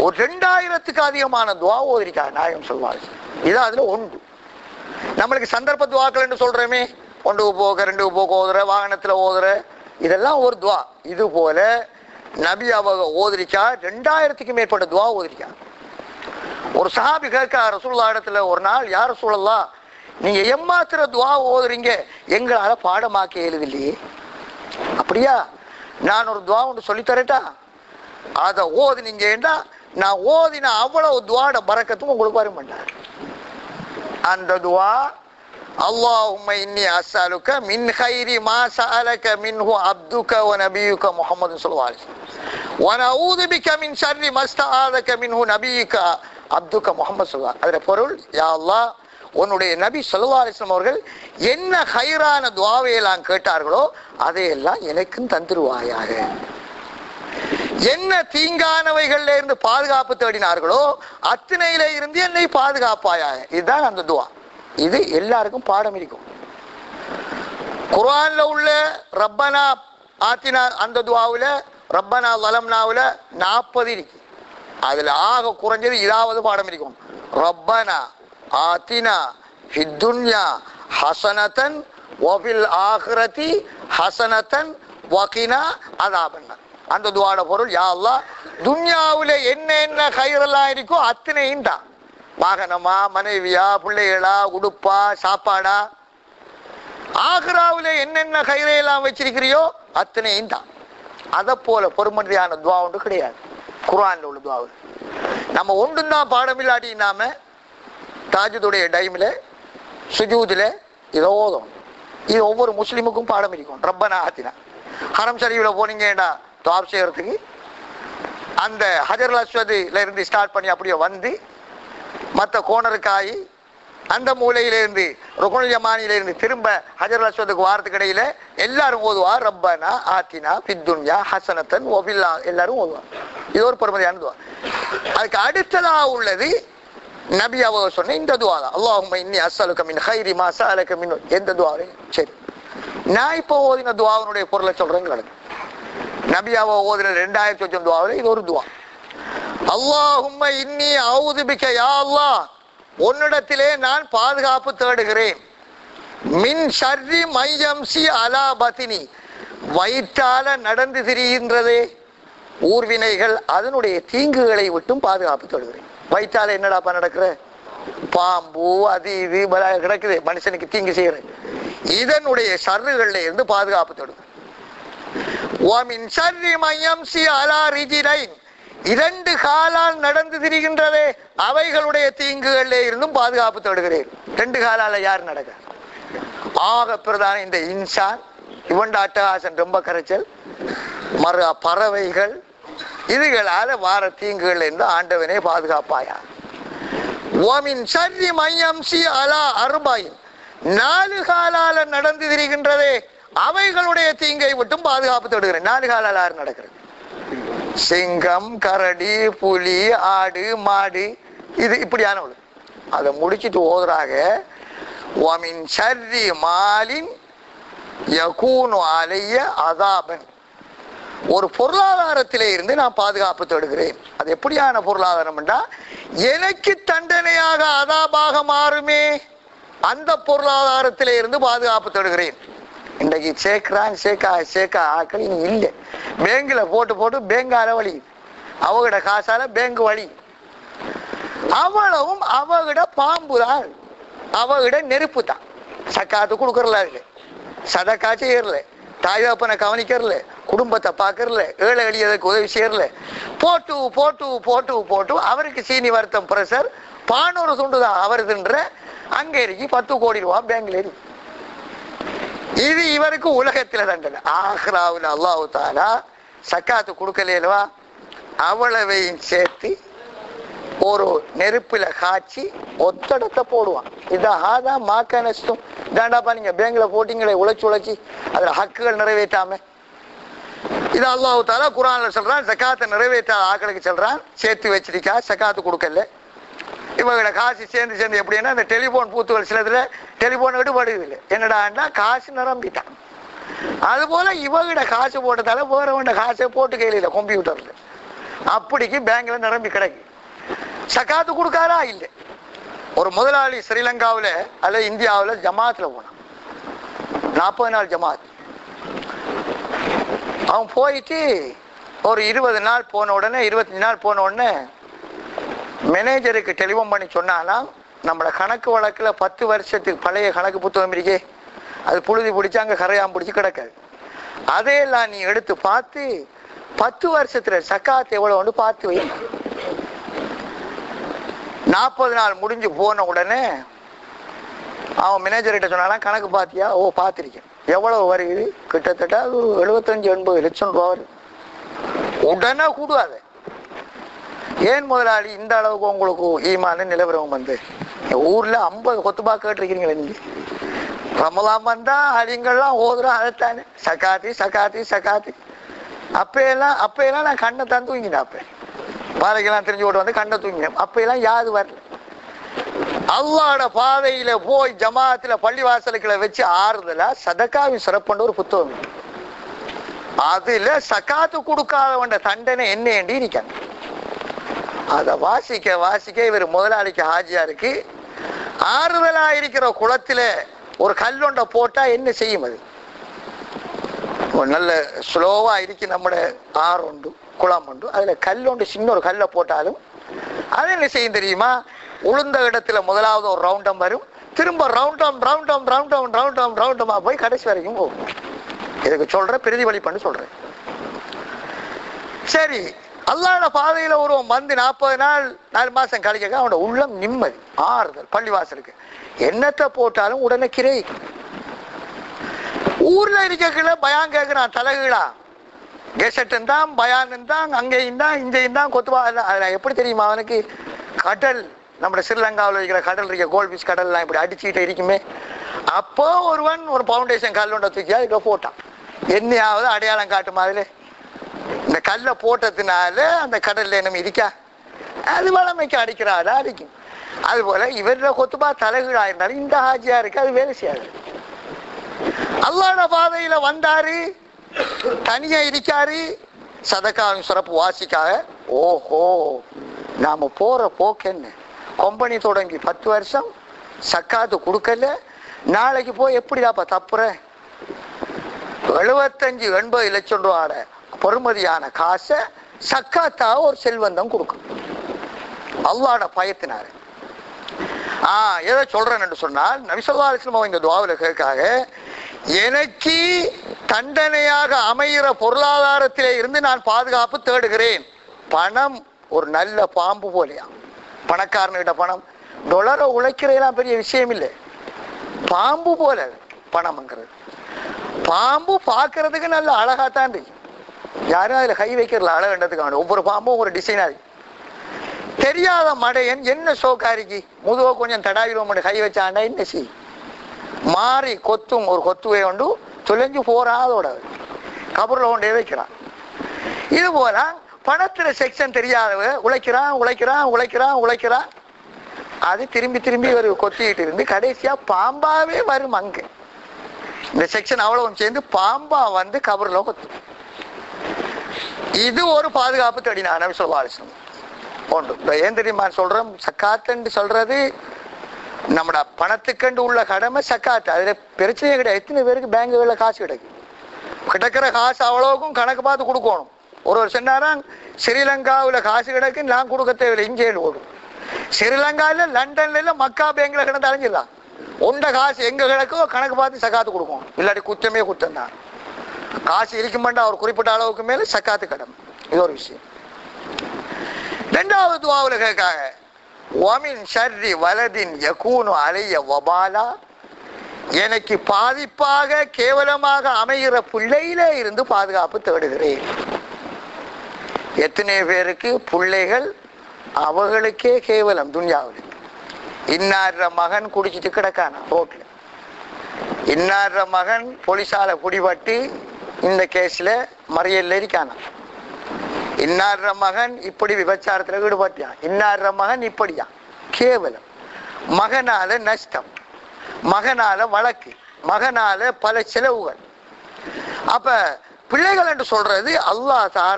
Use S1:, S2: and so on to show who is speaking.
S1: ஒரு 2000க்கு அதிகமான துவா ஓதிருக்காங்க நாயகம் சொல்வாரு. இது அதுல ஒன்று. நம்மளுக்கு சந்தர்ப்ப துவாக்கள் என்று சொல்றோமே, 1 போக 2 போக ஓதுற, வாகனத்துல ஓதுற, இதெல்லாம் ஒரு துவா. இது போல நபி அவங்க ஓதிரிக்கா 2000க்கு மேற்பட்ட துவா ஓதிரிக்கா. ஒரு சஹாபி கேட்க ரசூலுல்லாஹ் இடத்துல ஒரு நாள், யா ரசூலல்லாஹ், நீங்க எம்மாத்திர துவா ஓதுறீங்க, எங்களால பாடமாக்க எழுதில்லையே. அப்படியா, நான் ஒரு துவா ஒன்று சொல்லித்தரட்டா, அதை ஓதுனீங்கன்னா நான் ஓதின அவ்வளவு துவாட பரக்கத்தும் உங்களுக்கு வரும் பண்ணார். அந்த துவா, அல்லாஹும்ம இன்னி அஸ்அலுக மின் கைரி மா சஅலக மின்ஹு அப்துக வ நபியுக முஹம்மது ஸல்லல்லாஹு அலைஹி வஸல்லம் வ நஊது பிக மின் ஷர்ரி மா ஸ்தஆதக மின்ஹு நபியுக அப்துக முஹம்மது ஸல்லல்லாஹு அலைஹி வஸல்லம். அதோட பொருள், யா அல்லாஹ், உன்னுடைய நபி ஸல்லல்லாஹு அலைஹி வஸல்லம் அவர்கள் என்ன ஹைரான துஆவை எல்லாம் கேட்டார்களோ அதையெல்லாம் எனக்கும் தந்துருவாயாக. என்ன தீங்கானவைகள்ல இருந்து பாதுகாப்பு தேடினார்களோ அத்தனையில இருந்து என்னை பாதுகாப்பாயாக. இதுதான் அந்த துவா. இது எல்லாருக்கும் பாடம் இருக்கும். குர்ஆன்ல உள்ள ரப்பனா ஆத்தினா அந்த துவாவுல, ரப்பனா ஸலம்னாவுல 40 இருக்கு. அதுல ஆக குறைஞ்சது இதாவது பாடம் இருக்கும். ரப்பனா ஆத்தினா ஃபித் துன்யா ஹஸனத்தன் வ ஃபில் ஆখিরাতি ஹஸனத்தன் வ கினா அஸாபன்னார். அந்த துஆட பொருள், யா அல்லாஹ், துன்யாவுல என்ன கைரெல்லாம் இருக்கோ அத்தனையும் தான். வாகனமா, மனைவியா, பிள்ளைகளா, உடுப்பா, சாப்பாடா, ஆகிராவுல என்னென்ன கைரையெல்லாம் வச்சிருக்கிறியோ அத்தனையும் தான். அதை போல பொறுமதியான துவா ஒன்று கிடையாது குர்ஆன்ல உள்ள துவா. நம்ம ஒன்றும் தான் பாடம் இல்லாட்டி நாம தாஜுதுடைய டைம்ல சுஜூதுல இதை ஓதும். இது ஒவ்வொரு முஸ்லிமுக்கும் பாடம் இருக்கும். ரப்பனா ஆத்தினா, ஹரம் ஷரீஃப்ல போனீங்கடா துஆப் செய்யறதுக்கு, அந்த ஹஜருல் அஸ்வதுல இருந்து ஸ்டார்ட் பண்ணி அப்படியே வந்து மற்ற கோணருக்காயி அந்த மூலையிலிருந்து ருக்னுல் யமானியிலிருந்து திரும்ப ஹஜருல் அஸ்வதுக்கு வாரத்துக்கு இடையில எல்லாரும் ஓதுவா, ரப்பனா ஆத்தினா ஃபித் துன்யா ஹஸனத்தன் வ ஃபில், எல்லாரும் ஓதுவா. இது ஒரு பெருமதியான துவா. அதுக்கு அடுத்ததா உள்ளது நபி அவங்க சொன்ன இந்த துவா தான், அல்லாஹும்ம இன்னி அஸ்அலுக மின் கைரி மா ஸஅலக மின். எந்த துவாவே சரி, நான் இப்போ ஓதின துவாவினுடைய பொருளை சொல்றேங்க. நபி அவங்க ஓதின 2000 சொச்சம் துவாவில் இது ஒரு துவா. அல்லாஹும்ம இன்னி அஊது பிக, யா அல்லாஹ், உன்னிடத்திலே நான் பாதுகாப்பு தேடுகிறேன், மின் ஷர்ரி மை யம்சி அலா பத்னி, வயிற்றால நடந்து திரிகின்றதே ஊர்வினைகள், அதனுடைய தீங்குகளை விட்டும் பாதுகாப்பு தேடுகிறேன். வயிற்றால என்னடாப்பா நடக்கிற, பாம்பு அது இது கிடக்குது, மனுஷனுக்கு தீங்கு செய்யறது, இதனுடைய ஷர்றுகள்ல இருந்து பாதுகாப்பு தேடுகிறேன். வமின் ஷர்ரி மை யம்சி அலா ரிஜிலைன், 2 காலால் நடந்து திரிகின்றதே அவைகளுடைய தீங்குகள்ல இருந்தும் பாதுகாப்பு தேடுகிறேன். 2 காலால யார் நடக்க? ஆக பிரதான இந்த இன்சான், இவண்ட அட்டகாசன் ரொம்ப கரைச்சல், மறு பறவைகள், இதுகளால வார தீங்குகள்ல இருந்து ஆண்டவனே பாதுகாப்பாயா. வமின் ஷர்ரி மை யம்சி அலா அர்பைன், 4 காலால நடந்து திரிகின்றதே அவைகளுடைய தீங்கை விட்டும் பாதுகாப்பு தேடுகிறேன். 4 காலால யார் நடக்கிறது? சிங்கம், கரடி, புலி, ஆடு, மாடு, இது இப்படியானவள். அதை முடிச்சுட்டு ஓதுறாங்க, வமின் ஷர்ரி மாலின் யகூனு அலைய அஸாபன், ஒரு பொருளாதாரத்திலே இருந்து நான் பாதுகாப்பு தேடுகிறேன். அது எப்படியான பொருளாதாரம் என்றா, எனக்கு தண்டனையாக அதாபாக மாறுமே, அந்த பொருளாதாரத்திலே இருந்து பாதுகாப்பு தேடுகிறேன். இன்றைக்கு சேர்க்கா ஆக்கள் இனி இல்லை. பேங்க்ல போட்டு பேங்கால வழி, அவகிட காசால பேங்க் வழி, அவ்வளவும் அவகிட பாம்பு தான், அவகிட நெருப்பு தான். சக்காத்து கொடுக்கறல, சதக்கா செய்யறல, தாய் தகப்பனை கவனிக்கிறல, குடும்பத்தை பார்க்கறல, ஏழை எளியதுக்கு உதவி செய்யறல, போட்டு போட்டு போட்டு போட்டு அவருக்கு சீனி வருத்தம் பிரஷர் 400 துண்டுதான் அவருதுன்ற, அங்க இருக்கு 10 கோடி ரூபாய் பேங்க்ல இருக்கு. இது இவருக்கு உலகத்துல தண்டனை. ஆஹ்ராவில் அல்லாஹ் தஆலா சக்காத்து கொடுக்கலையவா, அவ்வளவையும் சேர்த்து ஒரு நெருப்புல காய்ச்சி ஒத்தடத்தை போடுவான். இதான் மாக்க நஷ்டம். இதாண்டாப்பா நீங்க பேங்க்ல போட்டீங்களே உழைச்சி அதுல ஹக்குகள் நிறைவேற்றாம, இது அல்லாஹ் தஆலா குர்ஆன்ல சொல்றான். சக்காத்தை நிறைவேற்றாத ஆக்களுக்கு சொல்றான், சேர்த்து வச்சிருக்கா, சக்காத்து கொடுக்கல, இவங்கள காசு சேர்ந்து எப்படின்னா, இந்த டெலிபோன் பூத்துகள் சிலதுல டெலிபோன் விடுபடுது இல்லை, என்னடான்னா காசு நிரம்பிட்டான். அது போல இவகிட காசு போட்டதால வேறவண்ட காசை போட்டு கையில கம்ப்யூட்டர்ல அப்படிக்கு பேங்க்ல நிரம்பி கிடக்கு. சக்காத்து கொடுக்காரா இல்லை. ஒரு முதலாளி ஸ்ரீலங்காவில் அல்ல இந்தியாவில் ஜமாத்துல போனான். 40 நாள் ஜமாத். அவன் போயிட்டு ஒரு 20 நாள் போன உடனே 25 நாள் போன உடனே மேனேஜருக்கு டெலிஃபோன் பண்ணி சொன்னானா, நம்மளோட கணக்கு வழக்குல 10 வருஷத்துக்கு பழைய கணக்கு புத்தகம் இருக்கே, அது புழுதி பிடிச்சி அங்க கரையாம் பிடிச்சி கிடக்காது, அதையெல்லாம் நீ எடுத்து பார்த்து 10 வருஷத்துல சக்காத் எவ்வளவு பார்த்து வை. 40 நாள் முடிஞ்சு போன உடனே அவன் மேனேஜர்கிட்ட சொன்னாலும், கணக்கு பார்த்தியா? ஓ பார்த்திருக்கேன். எவ்வளவு வருது? கிட்டத்தட்ட அது 75-80 லட்சம் ரூபா வருது. உடனே கூடுவாது. ஏன் முதலாளி இந்த அளவுக்கு உங்களுக்கு ஈமான நிலவரம் வந்து ஊர்ல 50 கொத்துபா கேட்டிருக்கீங்களா நீங்க? ரமலான் வந்தா அடிங்கள்லாம் ஓதுறோம், அதைத்தானே சக்காத்தி சக்காத்தி சக்காத்தி. அப்பெல்லாம் நான் கண்ணை தான் தூங்கினேன். அப்ப பாலைக்கெல்லாம் தெரிஞ்சு ஓட்டு வந்து கண்ணை தூங்கினேன். அப்பெல்லாம் யாது வரல. அல்லாஹ்வோட பாதையில போய் ஜமாத்துல பள்ளி வாசலுக்களை வச்சு ஆறுதலா சதக்காவின் சிறப்புன்ற ஒரு புத்தகம். அதுல சக்காத்து கொடுக்காதவன் தண்டனை என்ன ஏண்டி இருக்காங்க. அத வாசிக்க வாசிக்க இவர் முதலாளிக்கு ஹாஜியா இருக்கு. ஆறுதலா இருக்கிற குளத்துல ஒரு கல்லொண்ட போட்டா என்ன செய்யும்? அது நல்ல ஸ்லோவா இருக்கு. நம்ம ஆறு உண்டு, குளம் உண்டு, அதுல கல்லொண்டு சின்ன ஒரு கல்லை போட்டாலும் அது என்ன செய்யும் தெரியுமா? உளுந்த இடத்துல முதலாவது ஒரு ரவுண்டம் வரும், திரும்ப ரவுண்டமா போய் கடைசி வரைக்கும் போகும். இதுக்கு சொல்ற பிரதிபலி பண்ணி சொல்றேன். சரி, அல்லாஹ்வோட பாதையில ஒருவன் வந்து 40 நாள் 4 மாசம் கழிக்க அவனோட உள்ளம் நிம்மதி, ஆறுதல். பள்ளிவாசலுக்கு என்னத்தை போட்டாலும் உடனே கிரை. ஊர்ல இருக்கல பயான் கேட்கிறான் தலைகீழா, கெசட்டும் தான் பயானும் தான் அங்கேயும் தான் இங்கேயும் தான் கொத்துவா. அதுல எப்படி தெரியுமா அவனுக்கு? கடல், நம்ம ஸ்ரீலங்காவில் இருக்கிற கடல் இருக்க கோல்ட் பீச் கடல்லாம் இப்படி அடிச்சுக்கிட்டே இருக்குமே. அப்போ ஒருவன் ஒரு பவுண்டேஷன் கல்லொண்ட தூக்கி இப்ப போட்டான். என்னையாவது அடையாளம் காட்டு மாதிரி இந்த கல்லை போட்டதுனால அந்த கடல்ல என்ன இருக்கா? அது வளமைக்கு அடிக்கிறாரா? அடிக்கும். அது போல இவர கொத்துபா தலைகீழா இருந்தாலும் இந்த ஹாஜியா இருக்கு, அது வேலை செய்யாது. அல்லாஹ்வோட பாதையில வந்தாரு, தனியா இருக்காரு, சதக்காவின் சிறப்பு வாசிக்காக. ஓஹோ, நாம போற போக்கு என்ன? கம்பெனி தொடங்கி 10 வருஷம் சக்காத்து கொடுக்கல, நாளைக்கு போய் எப்படிடாப்பா தப்புற? 75-80 லட்சம் ரூபாட பொறுமதியான காசை சக்காத்தா ஒரு செல்வந்தம் கொடுக்கும். அல்லாஹ்வோட பயத்தினாரு. எதை சொல்றேன் என்று சொன்னால், நபி ஸல்லல்லாஹு அலைஹி வஸல்லம் இந்த துஆவுல கேட்காக, எனக்கு தண்டனையாக அமைகிற பொருளாதாரத்திலே இருந்து நான் பாதுகாப்பு தேடுகிறேன். பணம் ஒரு நல்ல பாம்பு போலையா. பணக்காரன்கிட்ட பணம் டொலரை உழைக்கிறதெல்லாம் பெரிய விஷயம் இல்லை. பாம்பு போல பணம்ங்கிறது. பாம்பு பார்க்கறதுக்கு நல்ல அழகாத்தான் இருக்கு. யாரும் அதுல கை வைக்கிறதுல அழகுன்றதுக்கு ஒவ்வொரு பாம்பும் ஒரு டிசைனா இருக்கு. தெரியாத மடையன் என்ன சோக்காரிக்கு முதுவ கொஞ்சம் தடாவிடுவோம் கை வச்சாண்டா என்ன செய் மாறி கொத்தும். ஒரு கொத்துவை கொண்டு தொலைஞ்சு போறாதோட கபூர்ல கொண்டே வைக்கிறான். இது போல பணத்துல செக்ஷன் தெரியாதவ உழைக்கிறான். அது திரும்பி திரும்பி ஒரு கொத்திக்கிட்டு இருந்து கடைசியா பாம்பாவே வரும். அங்க இந்த செக்ஷன் அவ்வளவு சேர்ந்து பாம்பா வந்து கபூர்ல கொத்தும். இது ஒரு பாதுகாப்பு தேடினா நபி ஸல்லல்லாஹு அலைஹி வஸல்லம். ஏன் தெரியுமா சொல்றோம்? சக்காத்துன்னு சொல்றது நம்மட பணத்துக்கண்டு உள்ள கடமை சக்காத்து. அதுல பிரச்சனையே கிடையாது. எத்தனை பேருக்கு பேங்குகள்ல காசு கிடக்கிற காசு அவ்வளவுக்கும் கணக்கு பார்த்து கொடுக்கணும். ஒரு சொன்னாரா, ஸ்ரீலங்காவுல காசு கிடக்கு, நான் கொடுக்க தேவையில்லை, இங்கேயில் ஓடும். ஸ்ரீலங்கால லண்டன்ல மக்கா பேங்க்ல கிடந்து அலைஞ்சிடலாம். உண்ட காசு எங்க கிடக்கோ கணக்கு பார்த்து சக்காத்து கொடுக்கணும். இல்லாட்டி குத்தமே குத்தம் தான். காசு இருக்குமெண்டா ஒரு குறிப்பிட்ட அளவுக்கு மேல சக்காத்து கடமை. இது ஒரு விஷயம். இரண்டாவது துஆவுல கேட்காங்க, வமின் ஷர்ரி வலதின் யகூனு அலைய வபாலா, எனக்கு பாதிப்பாக கேவலமாக அமைகிற பிள்ளையில இருந்து பாதுகாப்பு தேடுகிறேன். எத்தனை பேருக்கு பிள்ளைகள் அவர்களுக்கே கேவலம் துன்யாவில். இன்னார மகன் குடிச்சிட்டு கிடக்கானா ரோட்ல, இன்னார மகன் போலீஸால பிடிபட்டு இந்த கேஸ்ல மறியல்ல இருக்கானா, இன்னார மகன் இப்படி விபச்சாரத்துல ஈடுபட்டான், இன்னார மகன் இப்படியா. கேவலம். மகனால நஷ்டம், மகனால வழக்கு, மகனால பல செலவுகள். அப்ப பிள்ளைகள் என்று சொல்றது அல்லாஹ் தார